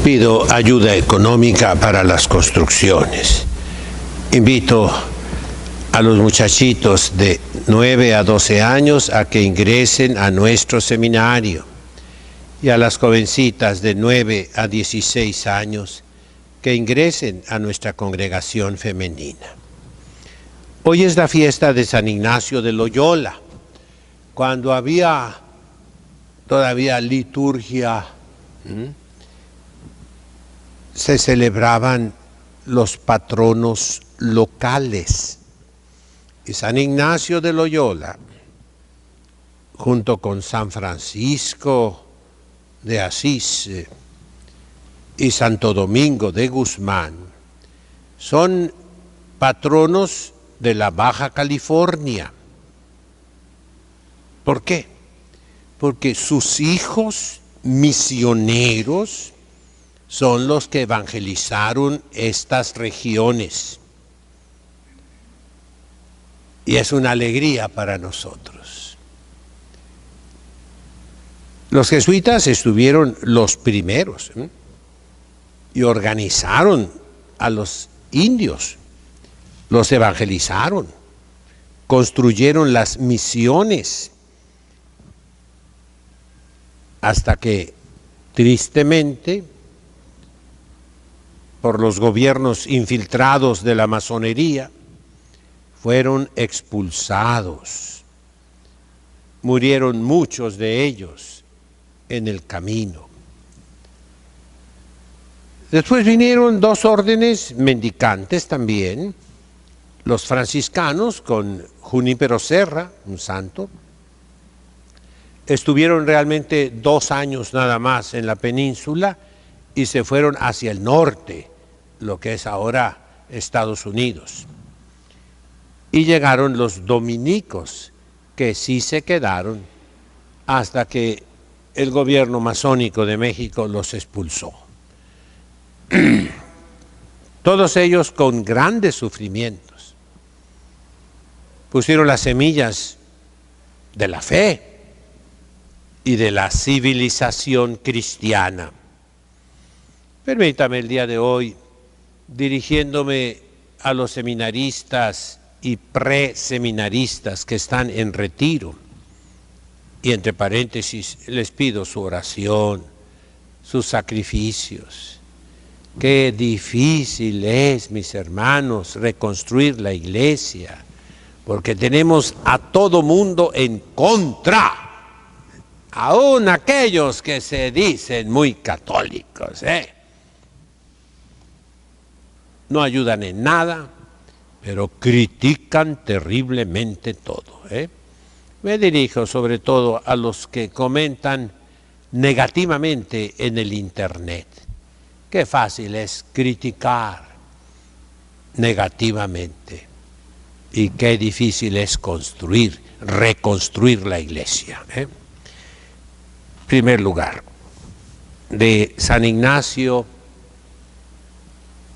Pido ayuda económica para las construcciones. Invito a los muchachitos de 9 a 12 años a que ingresen a nuestro seminario y a las jovencitas de 9 a 16 años que ingresen a nuestra congregación femenina. Hoy es la fiesta de San Ignacio de Loyola. Cuando había todavía liturgia, se celebraban los patronos locales. Y San Ignacio de Loyola, junto con San Francisco de Asís y Santo Domingo de Guzmán, son patronos de la Baja California. ¿Por qué? Porque sus hijos misioneros son los que evangelizaron estas regiones. Y es una alegría para nosotros. Los jesuitas estuvieron los primeros y organizaron a los indios, los evangelizaron, construyeron las misiones, hasta que tristemente, por los gobiernos infiltrados de la masonería, fueron expulsados. Murieron muchos de ellos en el camino. Después vinieron dos órdenes mendicantes también, los franciscanos con Junípero Serra, un santo. Estuvieron realmente 2 años nada más en la península y se fueron hacia el norte, lo que es ahora Estados Unidos. Y llegaron los dominicos, que sí se quedaron hasta que el gobierno masónico de México los expulsó. Todos ellos con grandes sufrimientos. Pusieron las semillas de la fe y de la civilización cristiana. Permítame el día de hoy, dirigiéndome a los seminaristas y preseminaristas que están en retiro, y entre paréntesis les pido su oración, sus sacrificios. Qué difícil es, mis hermanos, reconstruir la iglesia, porque tenemos a todo mundo en contra. Aún aquellos que se dicen muy católicos, no ayudan en nada, pero critican terriblemente todo. Me dirijo sobre todo a los que comentan negativamente en el internet. Qué fácil es criticar negativamente y qué difícil es reconstruir la iglesia. Primer lugar, de San Ignacio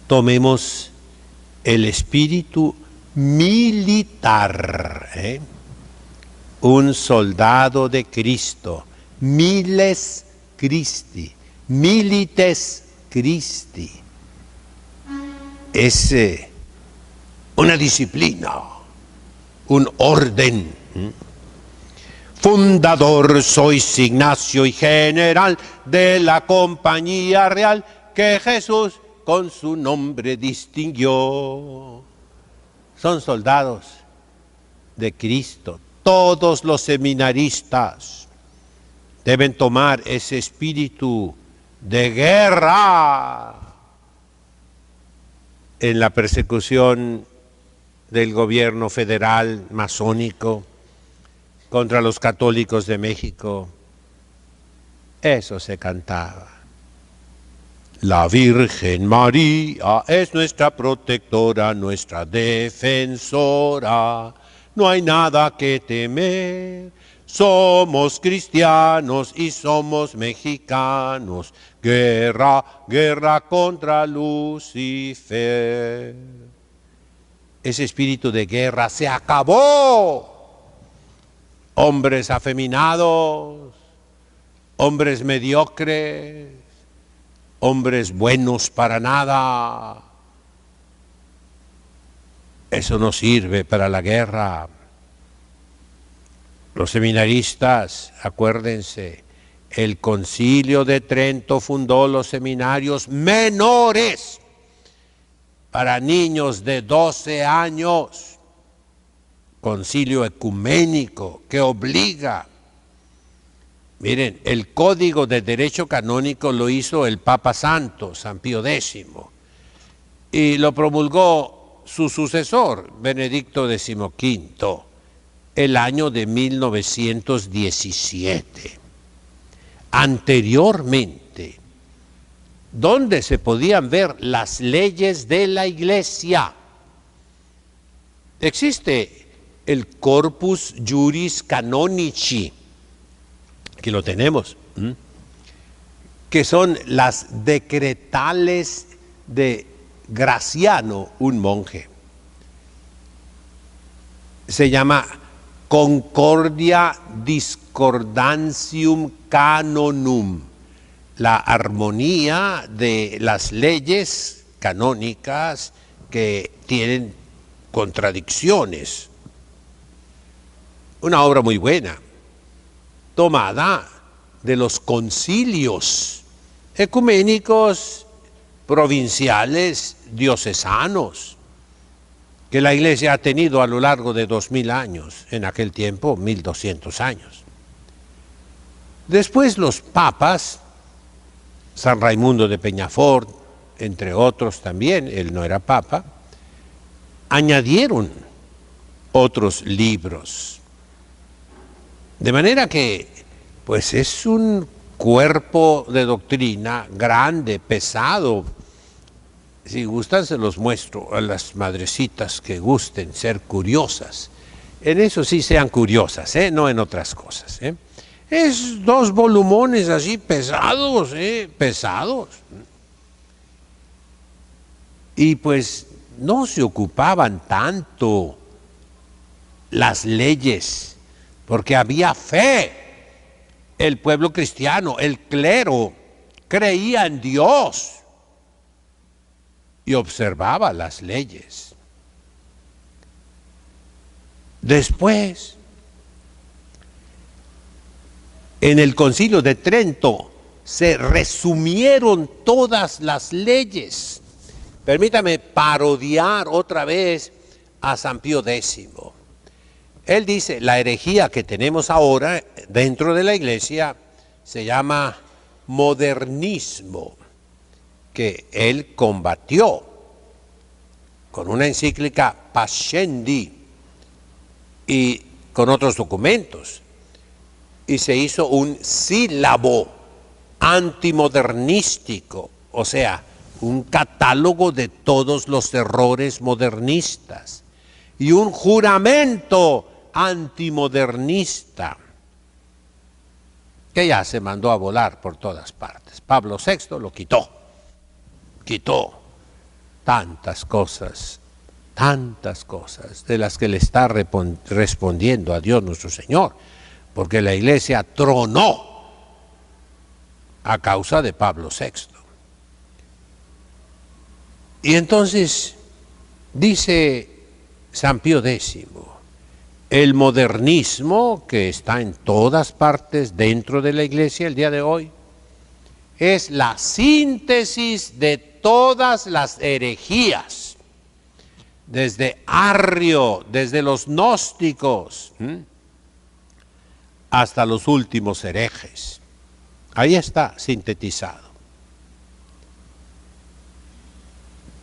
tomemos el espíritu militar, un soldado de Cristo, miles Christi, milites Christi. Es una disciplina, un orden. Fundador sois Ignacio y general de la compañía real que Jesús con su nombre distinguió. Son soldados de Cristo. Todos los seminaristas deben tomar ese espíritu de guerra en la persecución del gobierno federal masónico contra los católicos de México. Eso se cantaba. La Virgen María es nuestra protectora, nuestra defensora. No hay nada que temer. Somos cristianos y somos mexicanos. Guerra, guerra contra Lucifer. Ese espíritu de guerra se acabó. Hombres afeminados, hombres mediocres, hombres buenos para nada. Eso no sirve para la guerra. Los seminaristas, acuérdense, el Concilio de Trento fundó los seminarios menores para niños de 12 años. Concilio ecuménico que obliga. Miren, el Código de Derecho Canónico lo hizo el Papa Santo, San Pío X, y lo promulgó su sucesor, Benedicto XV, el año de 1917. Anteriormente, ¿dónde se podían ver las leyes de la Iglesia? Existe el Corpus Juris Canonici, que lo tenemos, que son las decretales de Graciano, un monje. Se llama Concordia Discordantium Canonum, la armonía de las leyes canónicas que tienen contradicciones. Una obra muy buena, tomada de los concilios ecuménicos, provinciales, diocesanos, que la Iglesia ha tenido a lo largo de 2000 años, en aquel tiempo 1200 años. Después los papas, San Raimundo de Peñafort, entre otros también, él no era papa, añadieron otros libros. De manera que, pues es un cuerpo de doctrina grande, pesado. Si gustan, se los muestro a las madrecitas que gusten ser curiosas. En eso sí sean curiosas, no en otras cosas. Es 2 volumones así pesados, pesados. Y pues no se ocupaban tanto las leyes, porque había fe. El pueblo cristiano, el clero, creía en Dios y observaba las leyes. Después, en el Concilio de Trento, se resumieron todas las leyes. Permítame parodiar otra vez a San Pío X. Él dice, la herejía que tenemos ahora dentro de la Iglesia se llama modernismo, que él combatió con una encíclica Pascendi y con otros documentos. Y se hizo un sílabo antimodernístico, o sea, un catálogo de todos los errores modernistas y un juramento antimodernista que ya se mandó a volar por todas partes. Pablo VI lo quitó tantas cosas de las que le está respondiendo a Dios nuestro Señor, porque la Iglesia tronó a causa de Pablo VI. Y entonces dice San Pío X, el modernismo que está en todas partes dentro de la Iglesia el día de hoy es la síntesis de todas las herejías, desde Arrio, desde los gnósticos, hasta los últimos herejes. Ahí está sintetizado.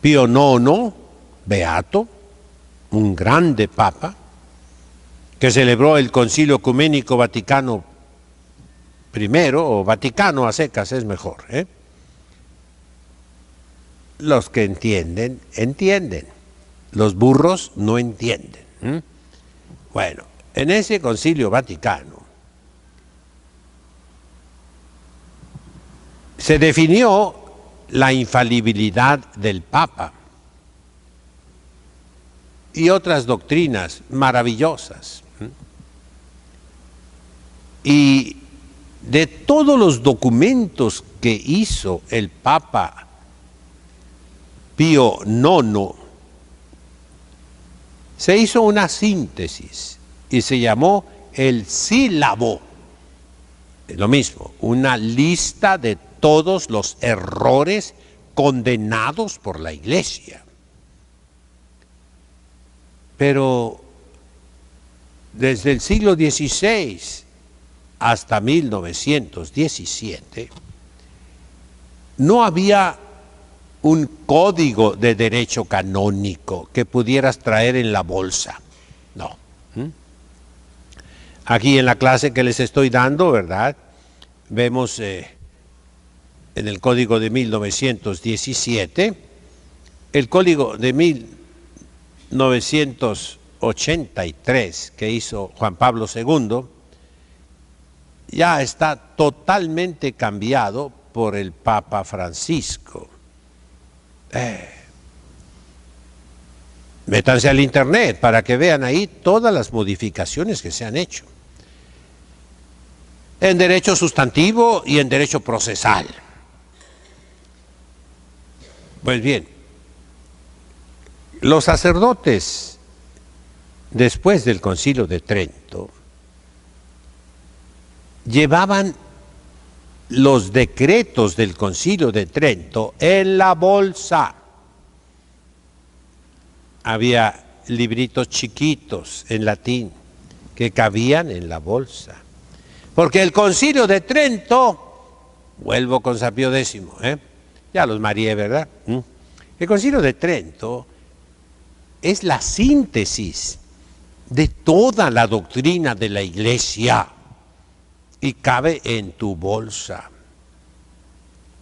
Pío IX, beato, un grande papa, que celebró el Concilio Ecuménico Vaticano I, o Vaticano a secas es mejor. Los que entienden, entienden. Los burros no entienden. Bueno, en ese Concilio Vaticano se definió la infalibilidad del Papa y otras doctrinas maravillosas. Y de todos los documentos que hizo el Papa Pío IX, se hizo una síntesis y se llamó el sílabo. Es lo mismo, una lista de todos los errores condenados por la Iglesia. Pero desde el siglo XVI hasta 1917, no había un código de derecho canónico que pudieras traer en la bolsa. No. Aquí en la clase que les estoy dando, ¿verdad? Vemos en el código de 1917, el código de 1983 que hizo Juan Pablo II, ya está totalmente cambiado por el Papa Francisco. Métanse al internet para que vean ahí todas las modificaciones que se han hecho en derecho sustantivo y en derecho procesal. Pues bien, los sacerdotes, después del Concilio de Trento, llevaban los decretos del Concilio de Trento en la bolsa. Había libritos chiquitos en latín que cabían en la bolsa. Porque el Concilio de Trento, vuelvo con San Pío X, ya los mareé, ¿verdad? El Concilio de Trento es la síntesis de toda la doctrina de la Iglesia y cabe en tu bolsa.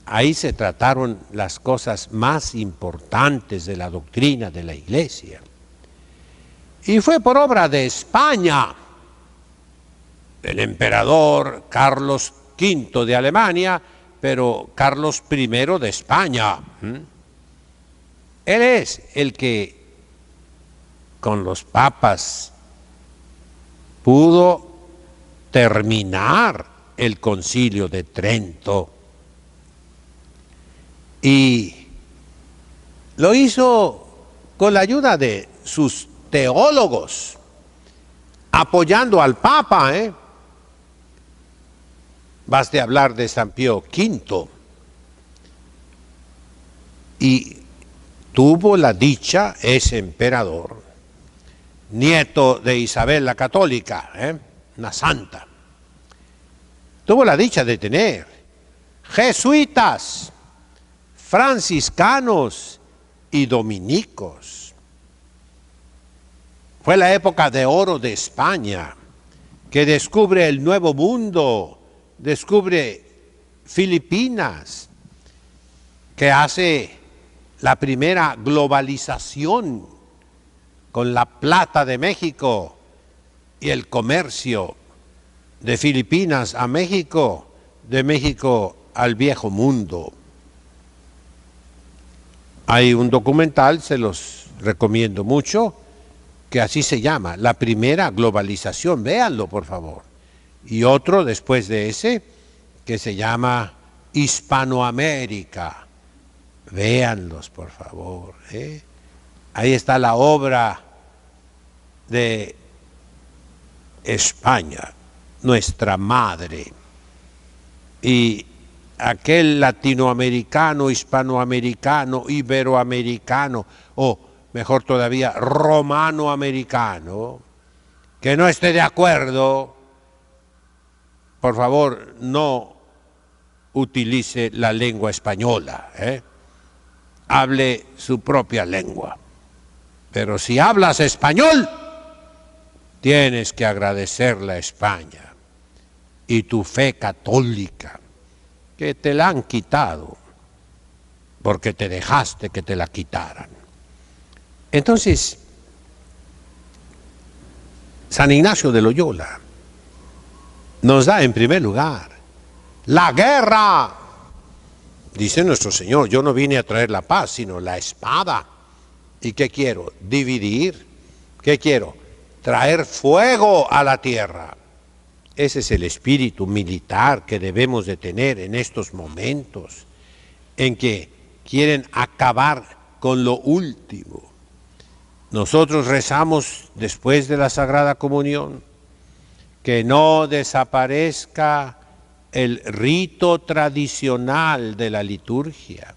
Ahí se trataron las cosas más importantes de la doctrina de la Iglesia. Y fue por obra de España, del emperador Carlos V de Alemania, pero Carlos I de España. Él es el que con los papas pudo terminar el Concilio de Trento. Y lo hizo con la ayuda de sus teólogos, apoyando al Papa. Baste hablar de San Pío V. Y tuvo la dicha, ese emperador, nieto de Isabel la Católica, una santa, tuvo la dicha de tener jesuitas, franciscanos y dominicos. Fue la época de oro de España, que descubre el Nuevo Mundo, descubre Filipinas, que hace la primera globalización con la plata de México y el comercio de Filipinas a México, de México al Viejo Mundo. Hay un documental, se los recomiendo mucho, que así se llama, La Primera Globalización. Véanlo, por favor. Y otro después de ese, que se llama Hispanoamérica. Véanlos, por favor. Ahí está la obra de España, nuestra madre. Y aquel latinoamericano, hispanoamericano, iberoamericano, o mejor todavía, romanoamericano, que no esté de acuerdo, por favor, no utilice la lengua española, hable su propia lengua. Pero si hablas español, tienes que agradecerle a España y tu fe católica, que te la han quitado, porque te dejaste que te la quitaran. Entonces, San Ignacio de Loyola nos da en primer lugar la guerra. Dice nuestro Señor, yo no vine a traer la paz, sino la espada. ¿Y qué quiero? Dividir. ¿Qué quiero? Traer fuego a la tierra. Ese es el espíritu militar que debemos de tener en estos momentos, en que quieren acabar con lo último. Nosotros rezamos después de la Sagrada Comunión que no desaparezca el rito tradicional de la liturgia.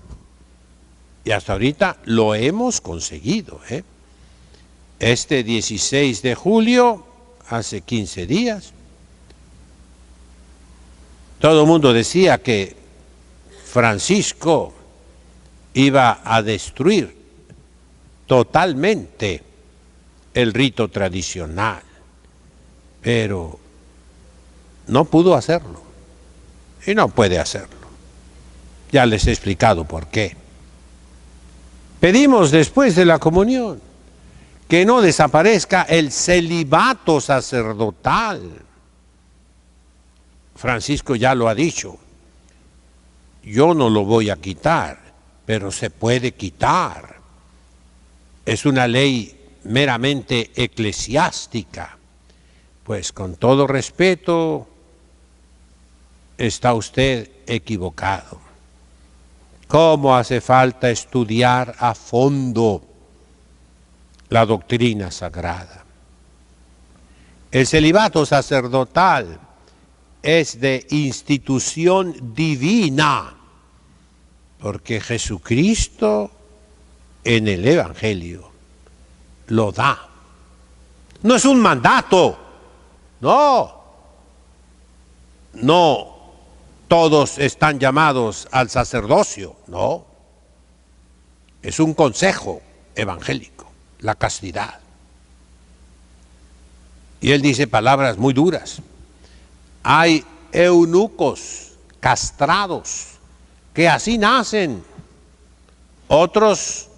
Y hasta ahorita lo hemos conseguido, ¿eh? Este 16 de julio, hace 15 días, todo el mundo decía que Francisco iba a destruir totalmente el rito tradicional, pero no pudo hacerlo y no puede hacerlo. Ya les he explicado por qué. Pedimos después de la comunión que no desaparezca el celibato sacerdotal. Francisco ya lo ha dicho, yo no lo voy a quitar, pero se puede quitar. Es una ley meramente eclesiástica. Pues con todo respeto, está usted equivocado. ¿Cómo hace falta estudiar a fondo la doctrina sagrada? El celibato sacerdotal es de institución divina, porque Jesucristo en el Evangelio lo da. No es un mandato, no todos están llamados al sacerdocio, no. Es un consejo evangélico, la castidad. Y él dice palabras muy duras. Hay eunucos castrados que así nacen. Otros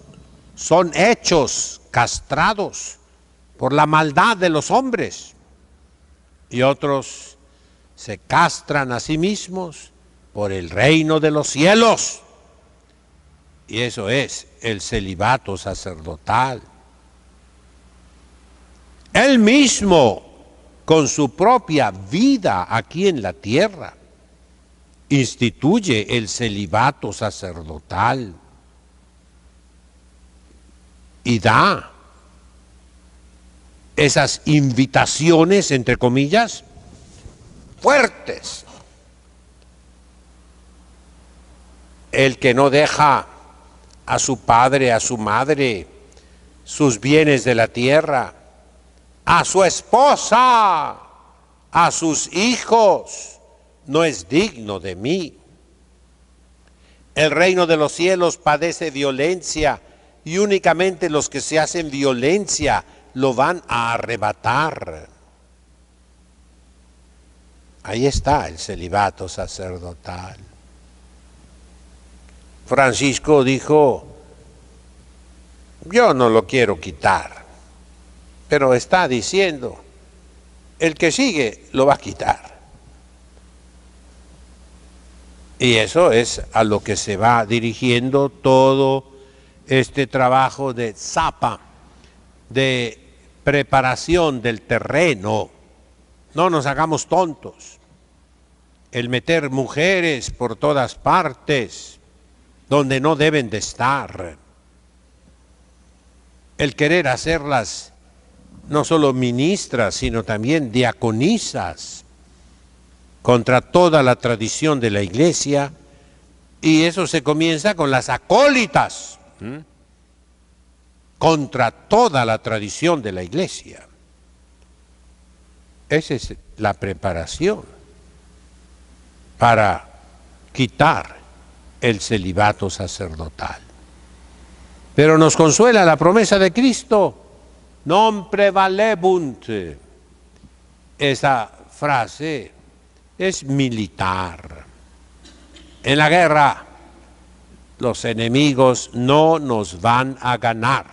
son hechos castrados por la maldad de los hombres. Y otros se castran a sí mismos por el reino de los cielos. Y eso es el celibato sacerdotal. Él mismo, con su propia vida aquí en la tierra, instituye el celibato sacerdotal y da esas invitaciones, entre comillas, fuertes. El que no deja a su padre, a su madre, sus bienes de la tierra, a su esposa, a sus hijos, no es digno de mí. El reino de los cielos padece violencia y únicamente los que se hacen violencia lo van a arrebatar. Ahí está el celibato sacerdotal. Francisco dijo, yo no lo quiero quitar, pero está diciendo, el que sigue lo va a quitar. Y eso es a lo que se va dirigiendo todo este trabajo de zapa, de preparación del terreno. No nos hagamos tontos. El meter mujeres por todas partes donde no deben de estar. El querer hacerlas no solo ministras, sino también diaconisas, contra toda la tradición de la Iglesia, y eso se comienza con las acólitas, contra toda la tradición de la Iglesia. Esa es la preparación para quitar el celibato sacerdotal. Pero nos consuela la promesa de Cristo, non prevalebunt. Esa frase es militar. En la guerra, los enemigos no nos van a ganar.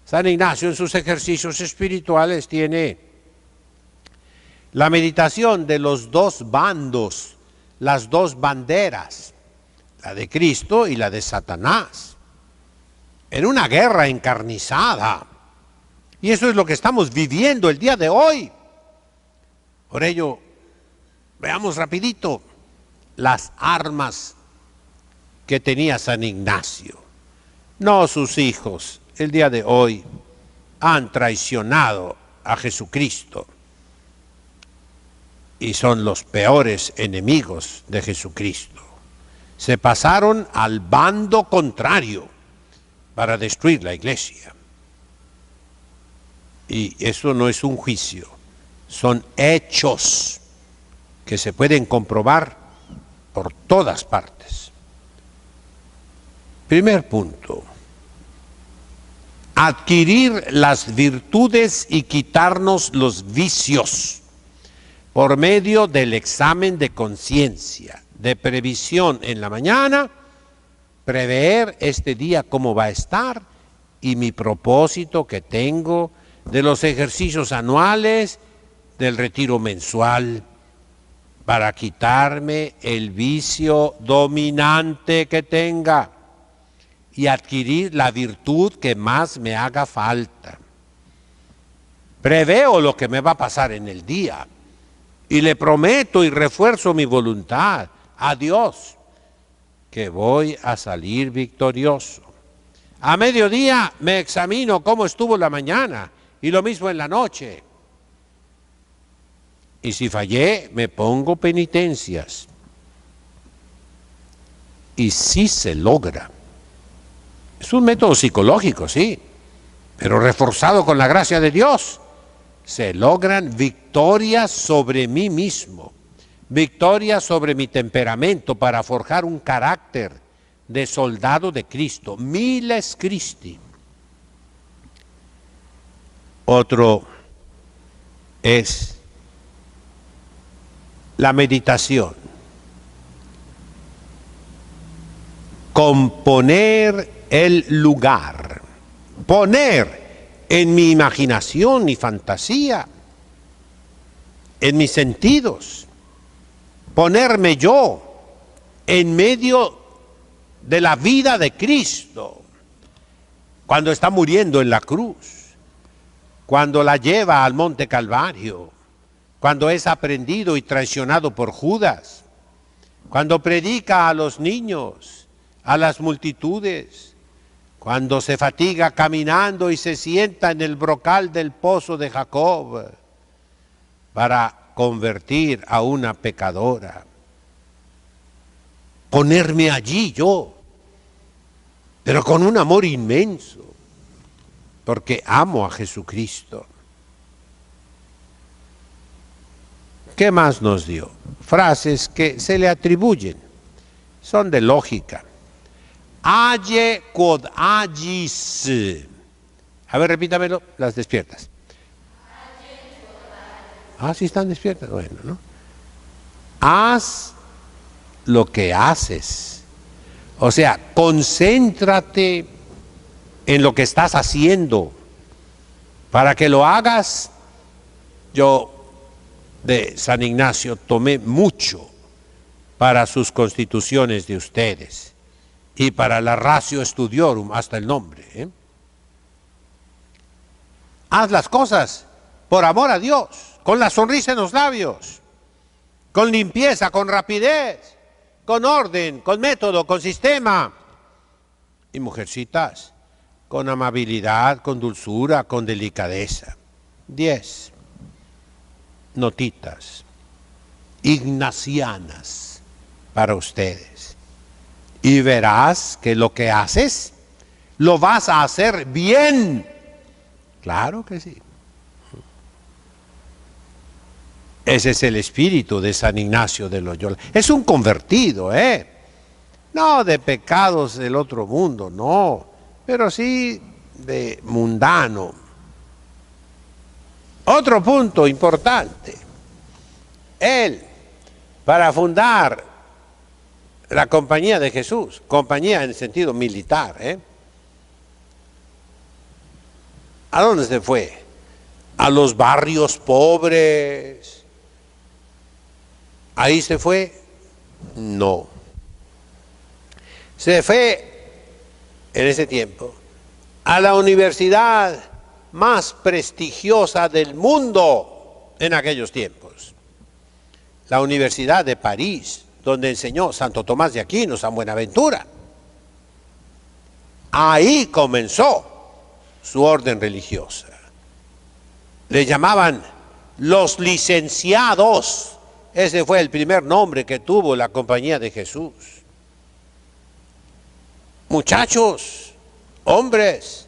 San Ignacio en sus ejercicios espirituales tiene la meditación de los dos bandos, las dos banderas, la de Cristo y la de Satanás, en una guerra encarnizada. Y eso es lo que estamos viviendo el día de hoy. Por ello, Veamos rapidito las armas que tenía San Ignacio. No sus hijos, el día de hoy, han traicionado a Jesucristo y son los peores enemigos de Jesucristo. Se pasaron al bando contrario para destruir la iglesia. Y eso no es un juicio, son hechos que se pueden comprobar por todas partes. Primer punto, adquirir las virtudes y quitarnos los vicios por medio del examen de conciencia, de previsión en la mañana, prever este día cómo va a estar y mi propósito que tengo de los ejercicios anuales, del retiro mensual, para quitarme el vicio dominante que tenga y adquirir la virtud que más me haga falta. Preveo lo que me va a pasar en el día y le prometo y refuerzo mi voluntad a Dios que voy a salir victorioso. A mediodía me examino cómo estuvo la mañana y lo mismo en la noche. Y si fallé, me pongo penitencias. Y sí se logra. Es un método psicológico, sí, pero reforzado con la gracia de Dios. Se logran victorias sobre mí mismo, victorias sobre mi temperamento para forjar un carácter de soldado de Cristo, miles Christi. Otro es la meditación. Componer el lugar, poner en mi imaginación y fantasía, en mis sentidos, ponerme yo en medio de la vida de Cristo, cuando está muriendo en la cruz, cuando la lleva al Monte Calvario, cuando es aprendido y traicionado por Judas, cuando predica a los niños, a las multitudes, cuando se fatiga caminando y se sienta en el brocal del pozo de Jacob para convertir a una pecadora. Ponerme allí yo, pero con un amor inmenso, porque amo a Jesucristo. ¿Qué más nos dio? Frases que se le atribuyen, son de lógica. Age quod agis. A ver, repítamelo, las despiertas. Ah, sí están despiertas. Bueno, ¿no? Haz lo que haces. O sea, concéntrate en lo que estás haciendo. Para que lo hagas, yo de San Ignacio tomé mucho para sus constituciones de ustedes. Y para la Ratio Studiorum, hasta el nombre. Haz las cosas por amor a Dios, con la sonrisa en los labios, con limpieza, con rapidez, con orden, con método, con sistema. Y mujercitas, con amabilidad, con dulzura, con delicadeza. 10 notitas ignacianas para ustedes. Y verás que lo que haces, lo vas a hacer bien. Claro que sí. Ese es el espíritu de San Ignacio de Loyola. Es un convertido, no de pecados del otro mundo, no, pero sí de mundano. Otro punto importante. Él, para fundar la Compañía de Jesús, compañía en sentido militar, ¿a dónde se fue? A los barrios pobres. ¿Ahí se fue? No. Se fue en ese tiempo a la universidad más prestigiosa del mundo en aquellos tiempos, la Universidad de París, donde enseñó Santo Tomás de Aquino, San Buenaventura. Ahí comenzó su orden religiosa. Le llamaban los licenciados. Ese fue el primer nombre que tuvo la Compañía de Jesús. Muchachos, hombres,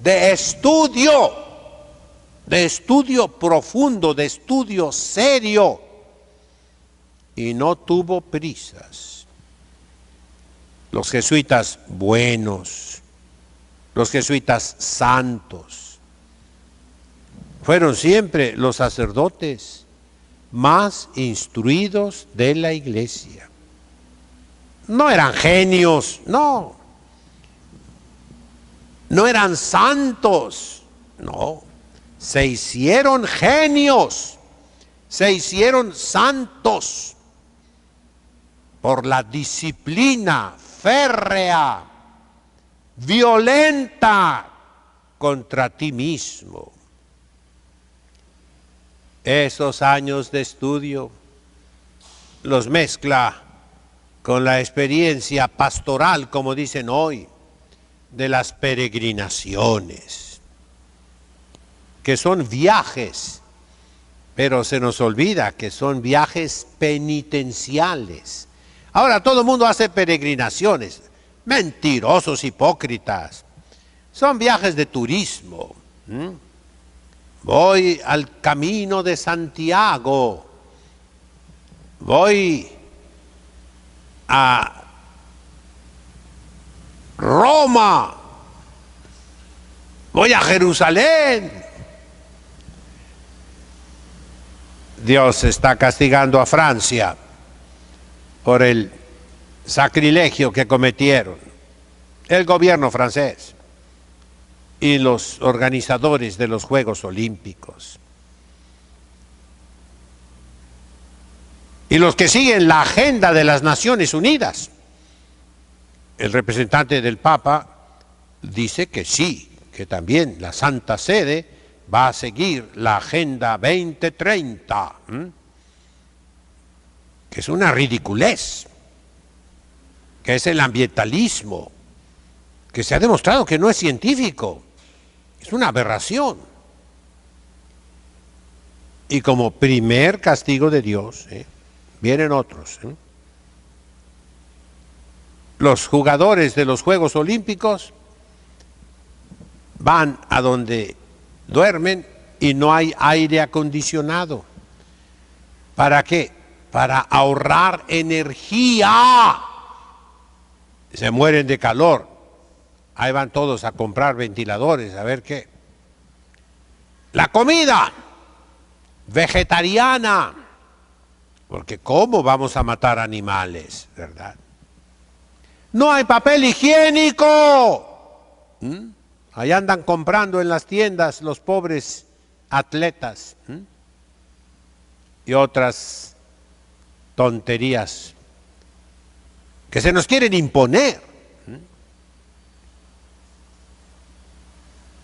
de estudio profundo, de estudio serio, y no tuvo prisas. Los jesuitas buenos, los jesuitas santos, fueron siempre los sacerdotes más instruidos de la Iglesia. No eran genios, no eran santos, no. Se hicieron genios, se hicieron santos por la disciplina férrea, violenta contra ti mismo. Esos años de estudio los mezcla con la experiencia pastoral, como dicen hoy, de las peregrinaciones, que son viajes, pero se nos olvida que son viajes penitenciales. Ahora todo el mundo hace peregrinaciones, mentirosos, hipócritas. Son viajes de turismo. Voy al Camino de Santiago, voy a Roma, voy a Jerusalén. Dios está castigando a Francia por el sacrilegio que cometieron el gobierno francés y los organizadores de los Juegos Olímpicos. Y los que siguen la agenda de las Naciones Unidas. El representante del Papa dice que sí, que también la Santa Sede va a seguir la Agenda 2030, que es una ridiculez, que es el ambientalismo, que se ha demostrado que no es científico, es una aberración. Y como primer castigo de Dios, vienen otros. Los jugadores de los Juegos Olímpicos van a donde duermen y no hay aire acondicionado. ¿Para qué? Para ahorrar energía. Se mueren de calor. Ahí van todos a comprar ventiladores, a ver qué. La comida vegetariana, porque ¿cómo vamos a matar animales, verdad? No hay papel higiénico. Ahí andan comprando en las tiendas los pobres atletas y otras tonterías que se nos quieren imponer.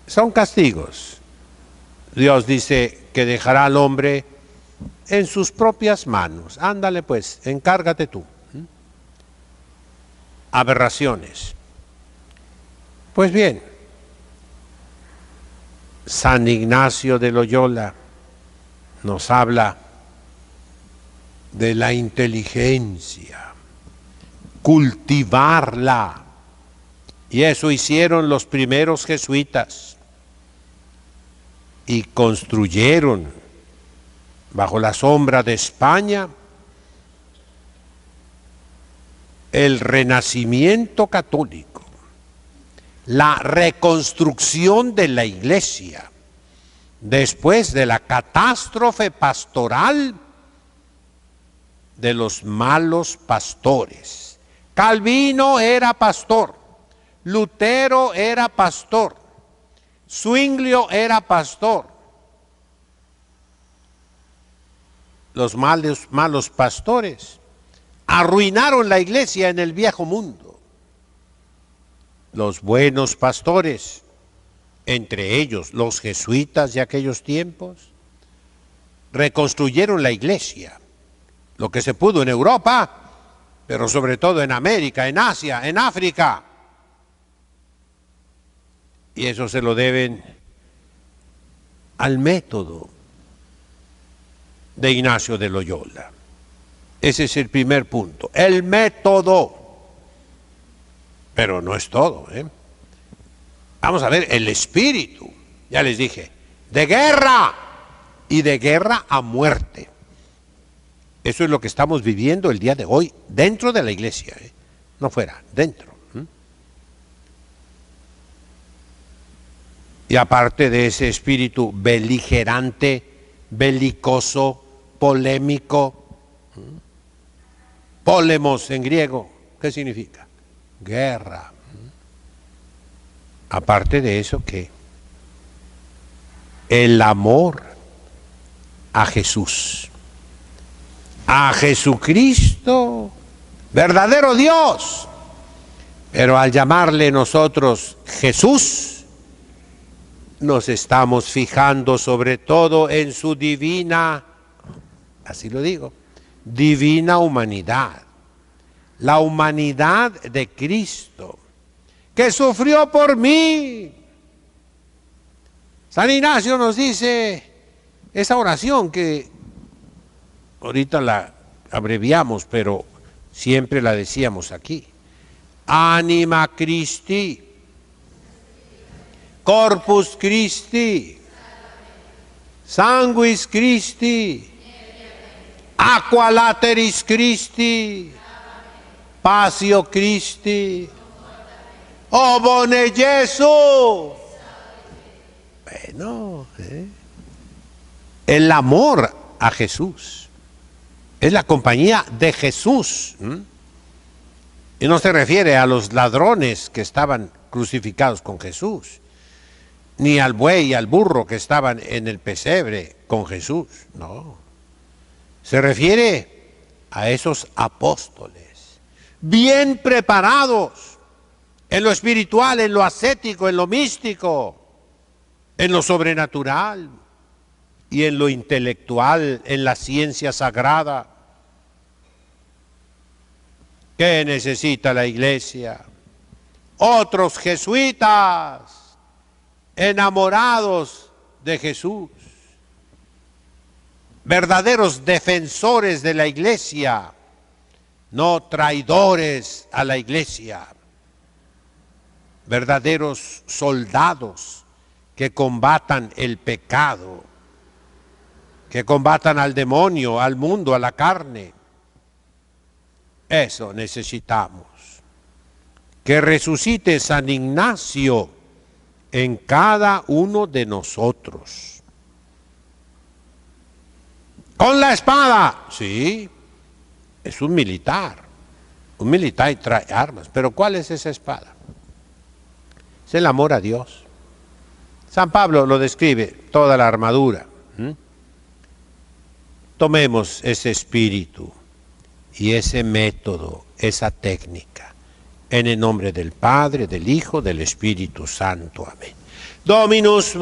Son castigos. Dios dice que dejará al hombre en sus propias manos. Ándale pues, encárgate tú. Aberraciones. Pues bien, San Ignacio de Loyola nos habla de la inteligencia, cultivarla, y eso hicieron los primeros jesuitas, y construyeron bajo la sombra de España el renacimiento católico, la reconstrucción de la Iglesia después de la catástrofe pastoral de los malos pastores. Calvino era pastor, Lutero era pastor, Zwinglio era pastor. Los malos pastores arruinaron la Iglesia en el viejo mundo. Los buenos pastores, entre ellos los jesuitas de aquellos tiempos, reconstruyeron la Iglesia lo que se pudo en Europa, pero sobre todo en América, en Asia, en África. Y eso se lo deben al método de Ignacio de Loyola. Ese es el primer punto, el método. Pero no es todo, ¿eh? Vamos a ver el espíritu, ya les dije, de guerra y de guerra a muerte. Eso es lo que estamos viviendo el día de hoy dentro de la iglesia, ¿eh? No fuera, dentro. Y aparte de ese espíritu beligerante, belicoso, polémico, polemos en griego, ¿qué significa? Guerra. Aparte de eso, ¿qué? El amor a Jesús, a Jesucristo, verdadero Dios. Pero al llamarle nosotros Jesús, nos estamos fijando sobre todo en su divina, así lo digo, divina humanidad. La humanidad de Cristo, que sufrió por mí. San Ignacio nos dice esa oración que ahorita la abreviamos, pero siempre la decíamos aquí. Anima Christi, Corpus Christi, Sanguis Christi, Aqua Lateris Christi, Passio Christi, O bone Gesù. Bueno, el amor a Jesús es la compañía de Jesús. Y no se refiere a los ladrones que estaban crucificados con Jesús, ni al buey y al burro que estaban en el pesebre con Jesús. No, se refiere a esos apóstoles bien preparados en lo espiritual, en lo ascético, en lo místico, en lo sobrenatural y en lo intelectual, en la ciencia sagrada. ¿Qué necesita la iglesia? Otros jesuitas enamorados de Jesús, verdaderos defensores de la iglesia, no traidores a la iglesia, verdaderos soldados que combatan el pecado, que combatan al demonio, al mundo, a la carne. Eso necesitamos. Que resucite San Ignacio en cada uno de nosotros. Con la espada, sí, es un militar. Un militar trae armas, pero ¿cuál es esa espada? Es el amor a Dios. San Pablo lo describe, toda la armadura. Tomemos ese espíritu y ese método, esa técnica, en el nombre del Padre, del Hijo, del Espíritu Santo. Amén. Dominus